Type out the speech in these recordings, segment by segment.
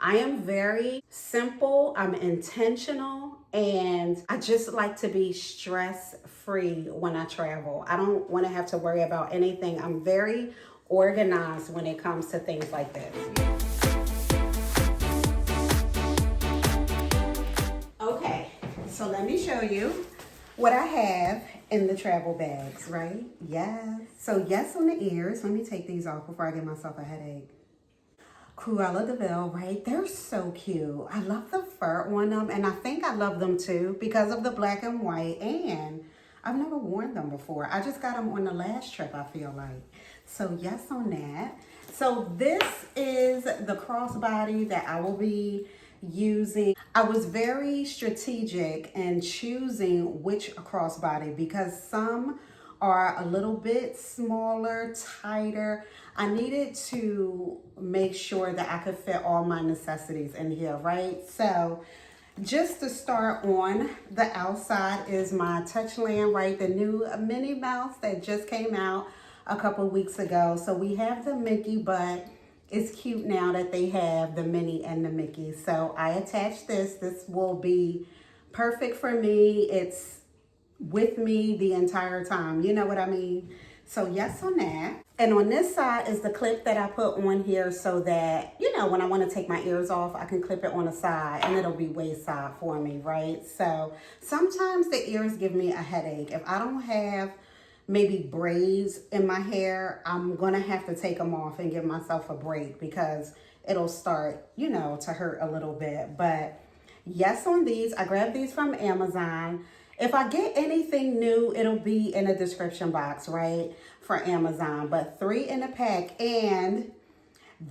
I am very simple, I'm intentional, and I just like to be stress-free when I travel. I don't want to have to worry about anything. I'm very organized when it comes to things like this. Okay, so let me show you what I have in the travel bags, right? Yes. So yes on the ears. Let me take these off before I give myself a headache. Cruella de Vil, right? They're so cute. I love the fur on them, and I think I love them too because of the black and white, and I've never worn them before. I just got them on the last trip, I feel like. So yes on that. So this is the crossbody that I will be using. I was very strategic in choosing which crossbody because some are a little bit smaller, tighter. I needed to make sure that I could fit all my necessities in here, right? So just to start on the outside is my Touchland, right? The new Minnie Mouse that just came out a couple weeks ago. So we have the Mickey, but it's cute now that they have the Minnie and the Mickey. So I attached this. This will be perfect for me. It's with me the entire time. You know what I mean? So yes on that. And on this side is the clip that I put on here so that, you know, when I want to take my ears off, I can clip it on the side and it'll be waist side for me, right? So sometimes the ears give me a headache. If I don't have maybe braids in my hair, I'm gonna have to take them off and give myself a break because it'll start, you know, to hurt a little bit. But yes on these. I grabbed these from Amazon. If I get anything new, it'll be in the description box, right, for Amazon. But 3 in a pack, and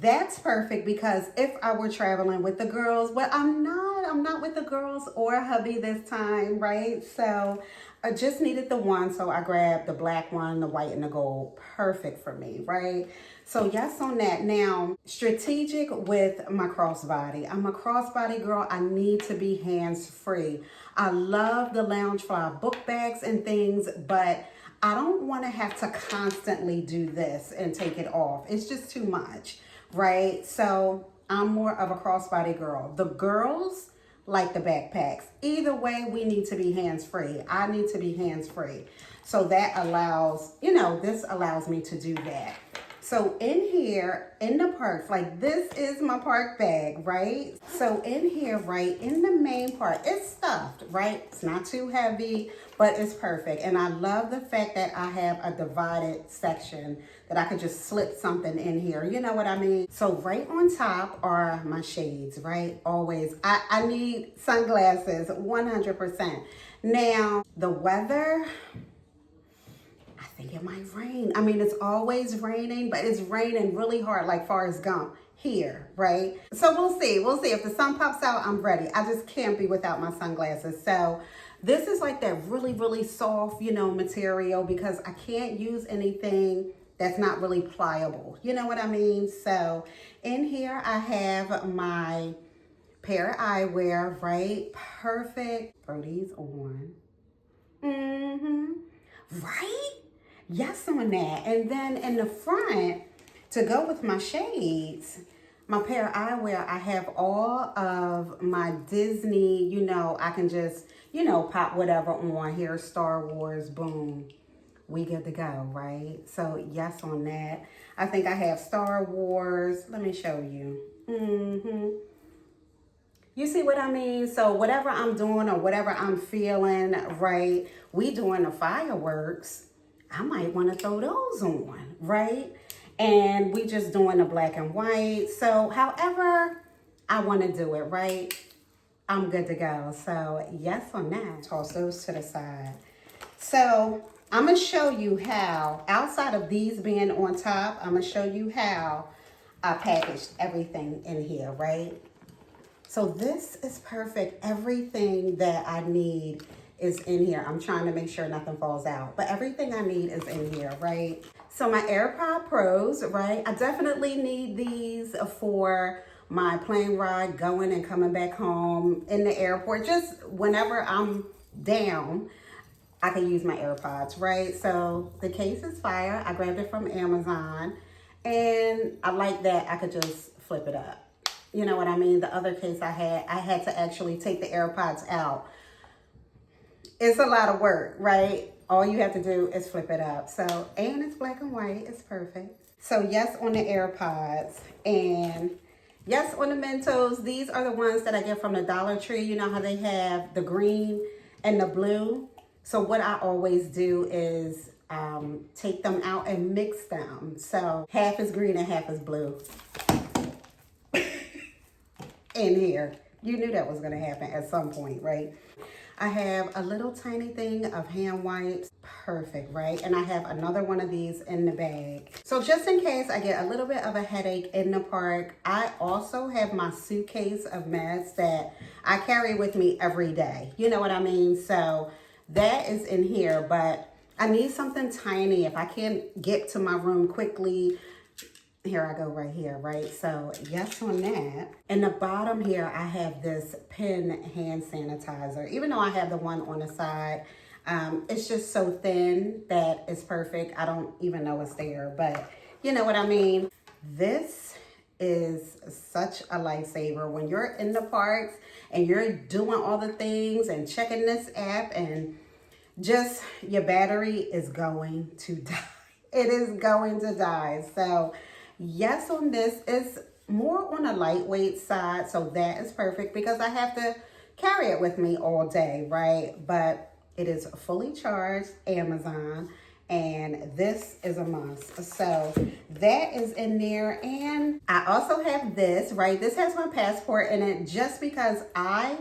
that's perfect because if I were traveling with the girls, but I'm not with the girls or hubby this time, right? So I just needed the one, so I grabbed the black one, the white and the gold. Perfect for me, right? So yes on that. Now, strategic with my crossbody. I'm a crossbody girl. I need to be hands-free. I love the Loungefly book bags and things, but I don't want to have to constantly do this and take it off. It's just too much, right? So I'm more of a crossbody girl. The girls like the backpacks. Either way, we need to be hands-free. I need to be hands-free. So that allows, you know, this allows me to do that. So in here, in the parks, like this is my park bag, right? So in here, right, in the main part, it's stuffed, right? It's not too heavy, but it's perfect. And I love the fact that I have a divided section that I could just slip something in here. You know what I mean? So right on top are my shades, right? Always. I need sunglasses, 100%. Now, the weather, I think it might rain. I mean, it's always raining, but it's raining really hard, like Forrest Gump here, right? So we'll see. We'll see. If the sun pops out, I'm ready. I just can't be without my sunglasses. So this is like that really, really soft, you know, material because I can't use anything that's not really pliable. You know what I mean? So in here, I have my pair of eyewear, right? Perfect. Throw these on. Right? Yes on that. And then in the front, to go with my shades, my pair of eyewear, I have all of my Disney, you know, I can just, you know, pop whatever on here. Star Wars, boom. We good to go, right? So yes on that. I think I have Star Wars. Let me show you. You see what I mean? So whatever I'm doing or whatever I'm feeling, right? We doing the fireworks. I might want to throw those on, right? And we just doing the black and white. So however I want to do it, right? I'm good to go. So yes on that. Toss those to the side. So I'm going to show you how, outside of these being on top, I'm going to show you how I packaged everything in here, right? So this is perfect. Everything that I need is in here. I'm trying to make sure nothing falls out, but everything I need is in here, right? So my AirPod Pros, right? I definitely need these for my plane ride going and coming back home in the airport. Just whenever I'm down, I can use my AirPods, right? So the case is fire. I grabbed it from Amazon and I like that I could just flip it up. You know what I mean? The other case I had to actually take the AirPods out. It's a lot of work, right? All you have to do is flip it up. So, and it's black and white. It's perfect. So yes on the AirPods, and yes on the Mentos. These are the ones that I get from the Dollar Tree. You know how they have the green and the blue? So what I always do is take them out and mix them. So half is green and half is blue in here. You knew that was going to happen at some point, right? I have a little tiny thing of hand wipes. Perfect, right? And I have another one of these in the bag. So just in case I get a little bit of a headache in the park, I also have my suitcase of meds that I carry with me every day. You know what I mean? So that is in here, but I need something tiny. If I can't get to my room quickly, here I go right here, right? So yes on that. In the bottom here, I have this pen hand sanitizer. Even though I have the one on the side, it's just so thin that it's perfect. I don't even know it's there, but you know what I mean? This is such a lifesaver when you're in the parks and you're doing all the things and checking this app, and just your battery is going to die. It is going to die. So yes on this. Is more on a lightweight side, so that is perfect because I have to carry it with me all day, right? But it is fully charged, Amazon, and this is a must. So that is in there. And I also have this, right? This has my passport in it just because I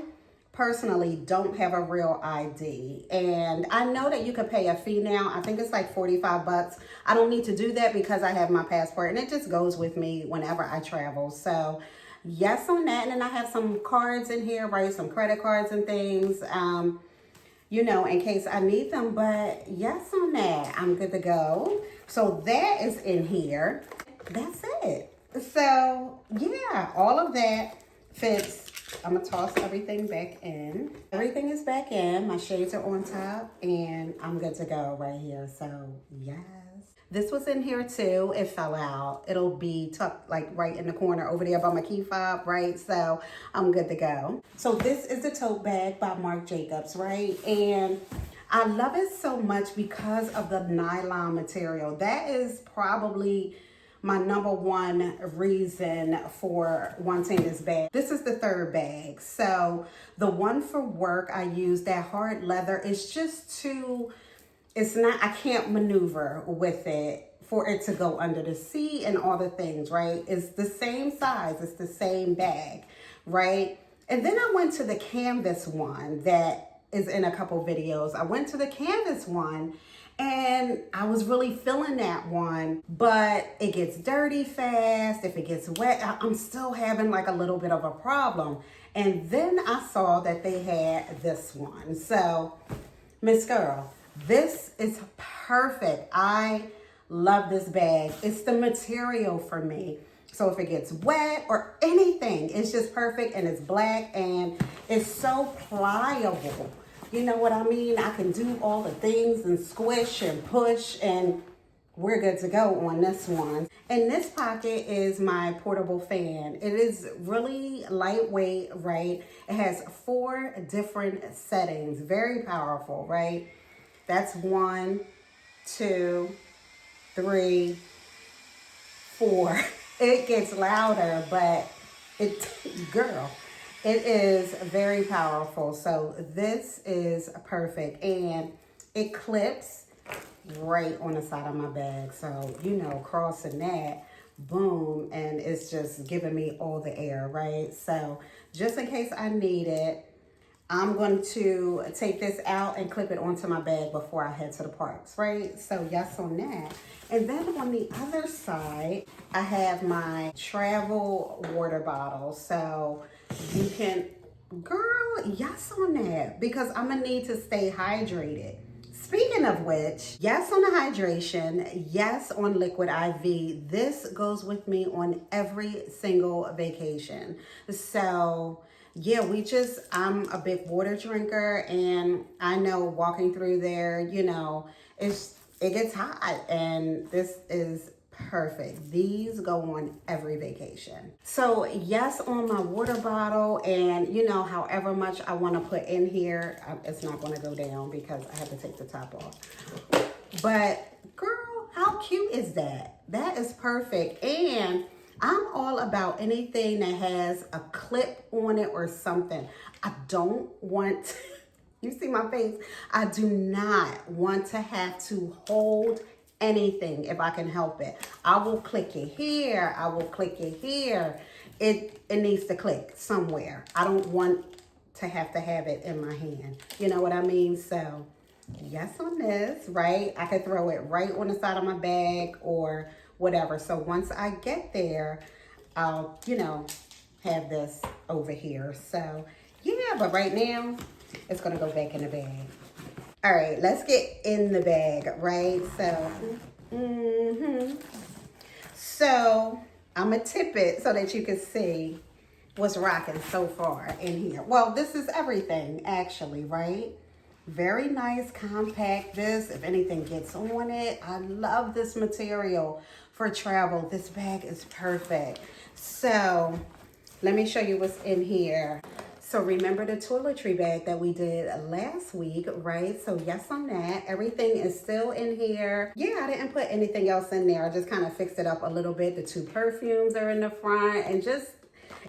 personally don't have a real ID. And I know that you could pay a fee now. I think it's like 45 bucks. I don't need to do that because I have my passport and it just goes with me whenever I travel. So yes on that. And then I have some cards in here, right? Some credit cards and things, you know, in case I need them. But yes on that, I'm good to go. So that is in here. That's it. So yeah, all of that fits. I'm gonna toss everything back in. Everything is back in. My shades are on top and I'm good to go right here. So yes. This was in here too. It fell out. It'll be tucked like right in the corner over there by my key fob, right? So I'm good to go. So this is the tote bag by Marc Jacobs, right? And I love it so much because of the nylon material. That is probably my number one reason for wanting this bag. This is the third bag. So the one for work, I use that hard leather. It's just too, it's not, I can't maneuver with it for it to go under the seat and all the things, right? It's the same size, it's the same bag, right? And then I went to the canvas one that is in a couple videos. I went to the canvas one and I was really feeling that one, but it gets dirty fast. If it gets wet, I'm still having like a little bit of a problem. And then I saw that they had this one. So, Miss Girl, this is perfect. I love this bag. It's the material for me. So if it gets wet or anything, it's just perfect, and it's black and it's so pliable. You know what I mean? I can do all the things and squish and push, and we're good to go on this one. In this pocket is my portable fan. It is really lightweight, right? It has 4 different settings. Very powerful, right? That's 1, 2, 3, 4. It gets louder, but girl, it is very powerful. So this is perfect, and it clips right on the side of my bag. So, you know, crossing that, boom, and it's just giving me all the air, right? So just in case I need it, I'm going to take this out and clip it onto my bag before I head to the parks, right? So yes on that. And then on the other side, I have my travel water bottle. So you can, girl, yes on that, because I'm gonna need to stay hydrated. Speaking of which, yes on the hydration, yes on liquid IV. This goes with me on every single vacation. So yeah, I'm a big water drinker, and I know walking through there, you know, it gets hot, and this is perfect. These go on every vacation. So yes, on my water bottle, and you know, however much I want to put in here, it's not going to go down because I have to take the top off. But girl, how cute is that? That is perfect. And I'm all about anything that has a clip on it or something. I don't want, you see my face? I do not want to have to hold anything if I can help it. I will click it here. I will click it here. It needs to click somewhere. I don't want to have it in my hand. You know what I mean? So yes on this, right? I could throw it right on the side of my bag or whatever. So once I get there, I'll, you know, have this over here. So yeah, but right now it's gonna go back in the bag. All right, let's get in the bag, right? So I'm gonna tip it so that you can see what's rocking so far in here. Well, this is everything actually, right? Very nice, compact. This, if anything gets on it, I love this material for travel. This bag is perfect. So let me show you what's in here. So remember the toiletry bag that we did last week, right? So yes on that. Everything is still in here. Yeah, I didn't put anything else in there. I just kind of fixed it up a little bit. The 2 perfumes are in the front and just,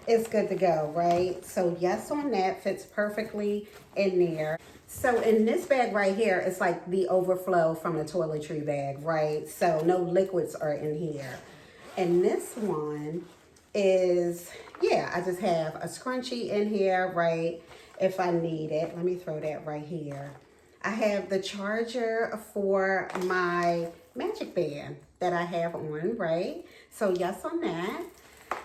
it's good to go, right? So yes on that, fits perfectly in there. So in this bag right here, it's like the overflow from the toiletry bag, right? So no liquids are in here. And this one is, yeah, I just have a scrunchie in here, right? If I need it. Let me throw that right here. I have the charger for my magic band that I have on, right? So yes on that.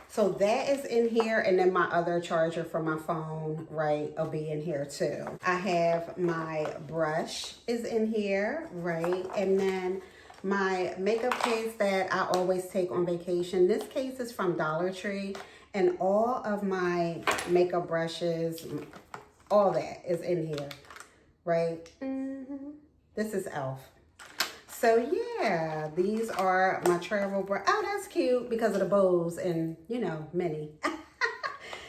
So that is in here, and then my other charger for my phone, right, will be in here too. I have my brush is in here, right? And then my makeup case that I always take on vacation. This case is from Dollar Tree, and all of my makeup brushes, all that is in here, right? This is e.l.f. So yeah, these are my travel brush. Oh, that's cute because of the bows and, you know, mini.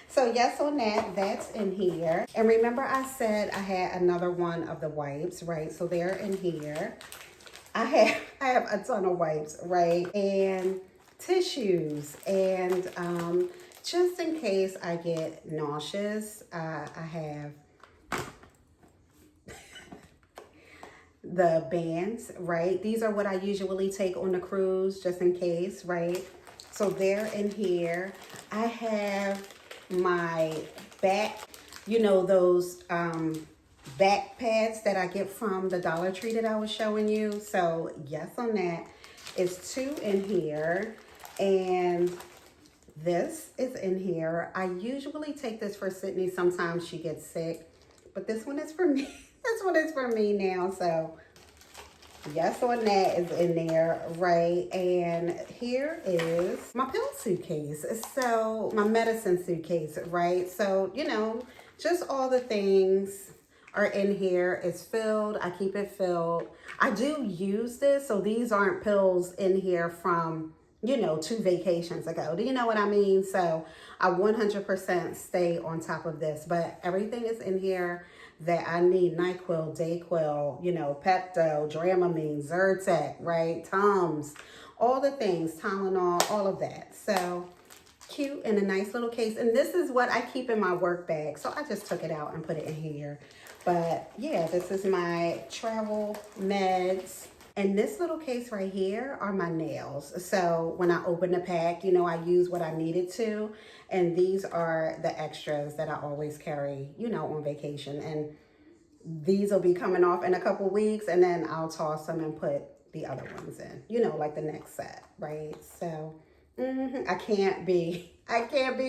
So yes on that, that's in here. And remember I said I had another one of the wipes, right? So they're in here. I have a ton of wipes, right? And tissues. And just in case I get nauseous, I have the bands, right? These are what I usually take on the cruise just in case, right? So they're in here. I have my back, you know, those back pads that I get from the Dollar Tree that I was showing you. So yes on that. It's 2 in here, and this is in here. I usually take this for Sydney. Sometimes she gets sick, but this one is for me. This one is for me now. So yes on that is in there, right? And here is my pill suitcase. So my medicine suitcase, right? So, you know, just all the things are in here. It's filled. I keep it filled. I do use this. So these aren't pills in here from, you know, 2 vacations ago. Do you know what I mean? So I 100% stay on top of this, but everything is in here that I need: NyQuil, DayQuil, you know, Pepto, Dramamine, Zyrtec, right? Tums, all the things, Tylenol, all of that. So cute in a nice little case. And this is what I keep in my work bag. So I just took it out and put it in here. But yeah, this is my travel meds. And this little case right here are my nails. So when I open the pack, you know, I use what I needed to. And these are the extras that I always carry, you know, on vacation. And these will be coming off in a couple weeks, and then I'll toss them and put the other ones in, you know, like the next set, right? So I can't be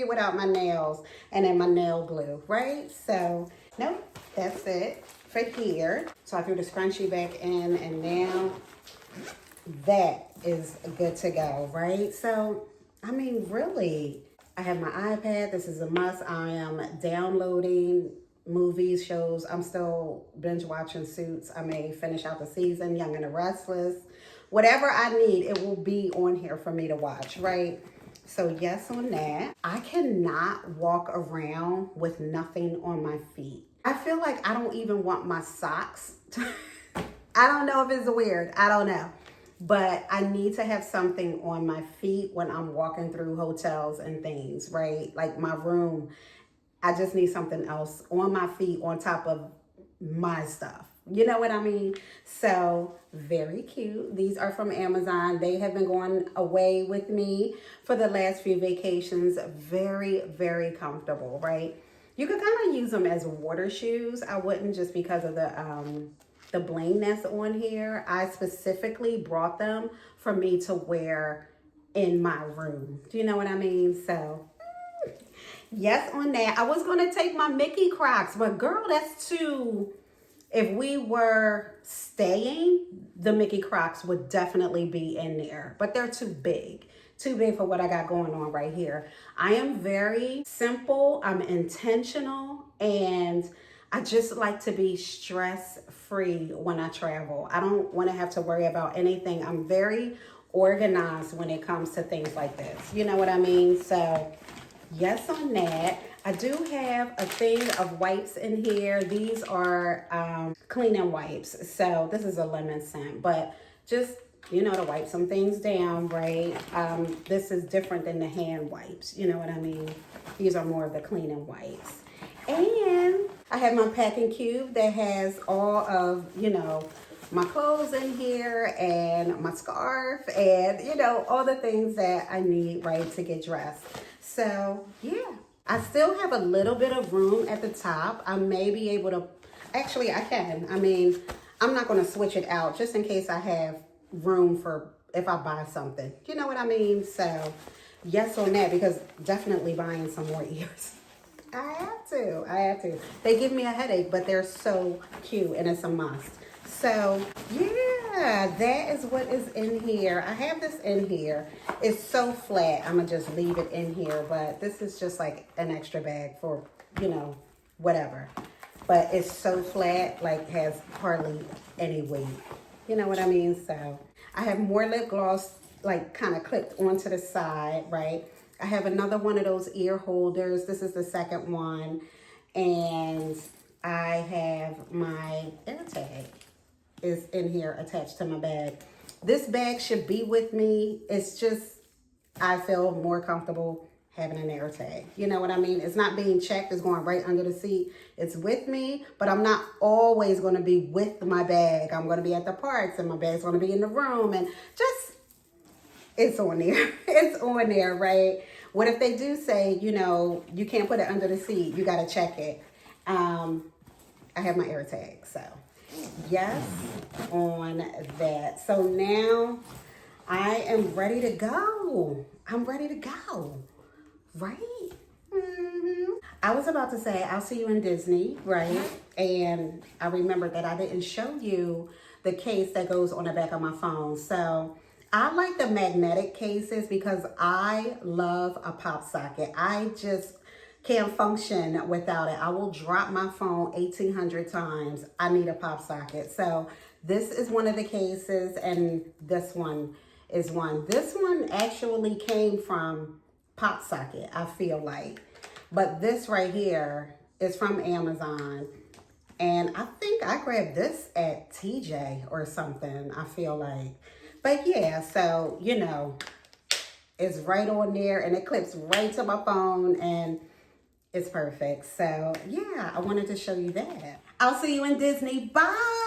without my nails and then my nail glue, right? So nope, that's it for here. So I threw the scrunchie back in, and now that is good to go, right? So, I mean, really, I have my iPad. This is a must. I am downloading movies, shows. I'm still binge watching Suits. I may finish out the season. Young and the Restless. whatever I need, it will be on here for me to watch, right? So yes on that. I cannot walk around with nothing on my feet. I feel like I don't even want my socks to I don't know if it's weird. I don't know. But I need to have something on my feet when I'm walking through hotels and things, right? Like my room, I just need something else on my feet on top of my stuff. You know what I mean? So very cute. These are from Amazon. They have been going away with me for the last few vacations. Very, very comfortable, right? You could kind of use them as water shoes. I wouldn't, just because of the bling that's on here. I specifically brought them for me to wear in my room. Do you know what I mean? So yes on that. I was going to take my Mickey Crocs, but girl, that's too... If we were staying, the Mickey Crocs would definitely be in there, but they're too big. Too big for what I got going on right here. I am very simple. I'm intentional, and I just like to be stress-free when I travel. I don't want to have to worry about anything. I'm very organized when it comes to things like this. You know what I mean? So yes on that. I do have a thing of wipes in here. These are cleaning wipes. So this is a lemon scent, but just, you know, to wipe some things down, right? This is different than the hand wipes. You know what I mean? These are more of the cleaning wipes. And I have my packing cube that has all of, you know, my clothes in here and my scarf and, you know, all the things that I need, right, to get dressed. So, yeah. I still have a little bit of room at the top. I may be able to, actually I can. I mean, I'm not going to switch it out just in case I have room for if I buy something. You know what I mean? So yes on that, because definitely buying some more ears. I have to. They give me a headache, but they're so cute and it's a must. So yeah, that is what is in here. I have this in here. It's so flat. I'm gonna just leave it in here, but this is just like an extra bag for, you know, whatever. But it's so flat, like has hardly any weight. You know what I mean? So I have more lip gloss, like kind of clipped onto the side, right? I have another one of those ear holders. This is the second one. And I have my AirTag is in here attached to my bag. This bag should be with me. It's just, I feel more comfortable having an AirTag. You know what I mean? It's not being checked. It's going right under the seat. It's with me, but I'm not always going to be with my bag. I'm going to be at the parks and my bag's going to be in the room, and just, it's on there. It's on there, right? What if they do say, you know, you can't put it under the seat. You got to check it. I have my AirTag, so yes on that. So now I am ready to go. I'm ready to go, right? I was about to say, I'll see you in Disney, right? And I remembered that I didn't show you the case that goes on the back of my phone. So I like the magnetic cases because I love a pop socket. I just can't function without it. I will drop my phone 1,800 times. I need a pop socket. So this is one of the cases, and this one is one. This one actually came from Pop Socket, I feel like. But this right here is from Amazon. And I think I grabbed this at TJ or something, I feel like. But yeah, so, you know, it's right on there and it clips right to my phone and it's perfect. So yeah, I wanted to show you that. I'll see you in Disney. Bye.